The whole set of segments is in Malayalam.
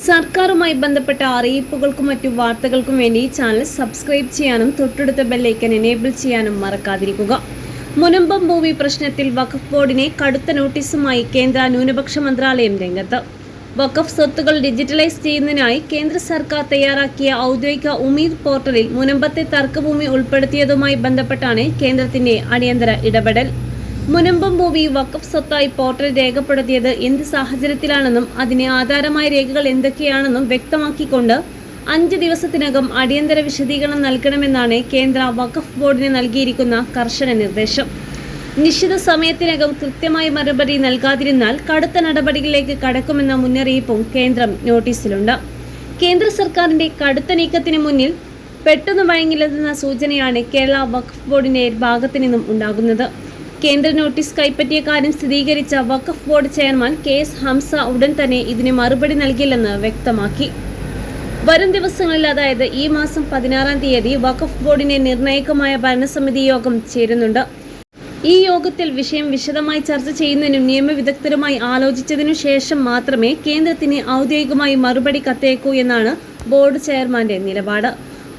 സർക്കാരുമായി ബന്ധപ്പെട്ട അറിയിപ്പുകൾക്കും മറ്റു വാർത്തകൾക്കും വേണ്ടി ചാനൽ സബ്സ്ക്രൈബ് ചെയ്യാനും തൊട്ടടുത്ത ബെല്ലൈക്കൻ എനേബിൾ ചെയ്യാനും മറക്കാതിരിക്കുക. മുനമ്പം ഭൂമി പ്രശ്നത്തിൽ വഖഫ് ബോർഡിനെ കടുത്ത നോട്ടീസുമായി കേന്ദ്ര ന്യൂനപക്ഷ മന്ത്രാലയം രംഗത്ത്. വഖഫ് സ്വത്തുകൾ ഡിജിറ്റലൈസ് ചെയ്യുന്നതിനായി കേന്ദ്ര സർക്കാർ തയ്യാറാക്കിയ ഔദ്യോഗിക ഉമീദ് പോർട്ടലിൽ മുനമ്പത്തെ തർക്കഭൂമി ഉൾപ്പെടുത്തിയതുമായി ബന്ധപ്പെട്ടാണ് കേന്ദ്രത്തിന്റെ അടിയന്തര ഇടപെടൽ. മുനമ്പം ഭൂമി വഖഫ് സ്വത്തായി പോർട്ടൽ രേഖപ്പെടുത്തിയത് എന്ത് സാഹചര്യത്തിലാണെന്നും അതിന് ആധാരമായ രേഖകൾ എന്തൊക്കെയാണെന്നും വ്യക്തമാക്കിക്കൊണ്ട് 5 ദിവസത്തിനകം അടിയന്തര വിശദീകരണം നൽകണമെന്നാണ് കേന്ദ്ര വഖഫ് ബോർഡിന് നൽകിയിരിക്കുന്ന കർശന നിർദ്ദേശം. നിശ്ചിത സമയത്തിനകം കൃത്യമായ മറുപടി നൽകാതിരുന്നാൽ കടുത്ത നടപടികളിലേക്ക് കടക്കുമെന്ന മുന്നറിയിപ്പും കേന്ദ്രം നോട്ടീസിലുണ്ട്. കേന്ദ്ര സർക്കാരിന്റെ കടുത്ത നീക്കത്തിന് മുന്നിൽ പെട്ടെന്ന് വഴങ്ങില്ലെന്ന സൂചനയാണ് കേരള വഖഫ് ബോർഡിന്റെ ഭാഗത്തു നിന്നും ഉണ്ടാകുന്നത്. കേന്ദ്ര നോട്ടീസ് കൈപ്പറ്റിയ കാര്യം സ്ഥിരീകരിച്ച വഖഫ് ബോർഡ് ചെയർമാൻ KS ഹംസ ഉടൻ തന്നെ ഇതിന് മറുപടി നൽകില്ലെന്ന് വ്യക്തമാക്കി. വരും ദിവസങ്ങളിൽ, അതായത് ഈ മാസം 16-ാം തീയതി വഖഫ് ബോർഡിന്റെ നിർണായകമായ ഭരണസമിതി യോഗം ചേരുന്നുണ്ട്. ഈ യോഗത്തിൽ വിഷയം വിശദമായി ചർച്ച ചെയ്യുന്നതിനും നിയമവിദഗ്ധരുമായി ആലോചിച്ചതിനു ശേഷം മാത്രമേ കേന്ദ്രത്തിന് ഔദ്യോഗികമായി മറുപടി കത്തയക്കൂ എന്നാണ് ബോർഡ് ചെയർമാന്റെ നിലപാട്.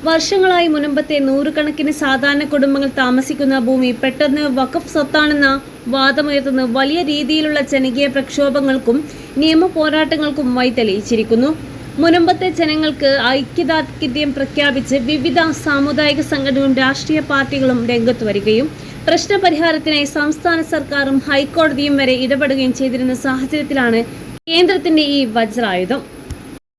വർഷങ്ങളായി മുനമ്പത്തെ നൂറുകണക്കിന് സാധാരണ കുടുംബങ്ങൾ താമസിക്കുന്ന ഭൂമി പെട്ടെന്ന് വഖഫ് സ്വത്താണെന്ന വാദമുയർത്തുന്ന വലിയ രീതിയിലുള്ള ജനകീയ പ്രക്ഷോഭങ്ങൾക്കും നിയമ പോരാട്ടങ്ങൾക്കും വഴിതെളിയിച്ചിരിക്കുന്നു. മുനമ്പത്തെ ജനങ്ങൾക്ക് ഐക്യദാർഢ്യം പ്രഖ്യാപിച്ച് വിവിധ സാമുദായിക സംഘടനകളും രാഷ്ട്രീയ പാർട്ടികളും രംഗത്ത് വരികയും പ്രശ്നപരിഹാരത്തിനായി സംസ്ഥാന സർക്കാരും ഹൈക്കോടതിയും വരെ ഇടപെടുകയും ചെയ്തിരുന്ന സാഹചര്യത്തിലാണ് കേന്ദ്രത്തിന്റെ ഈ വജ്രായുധം.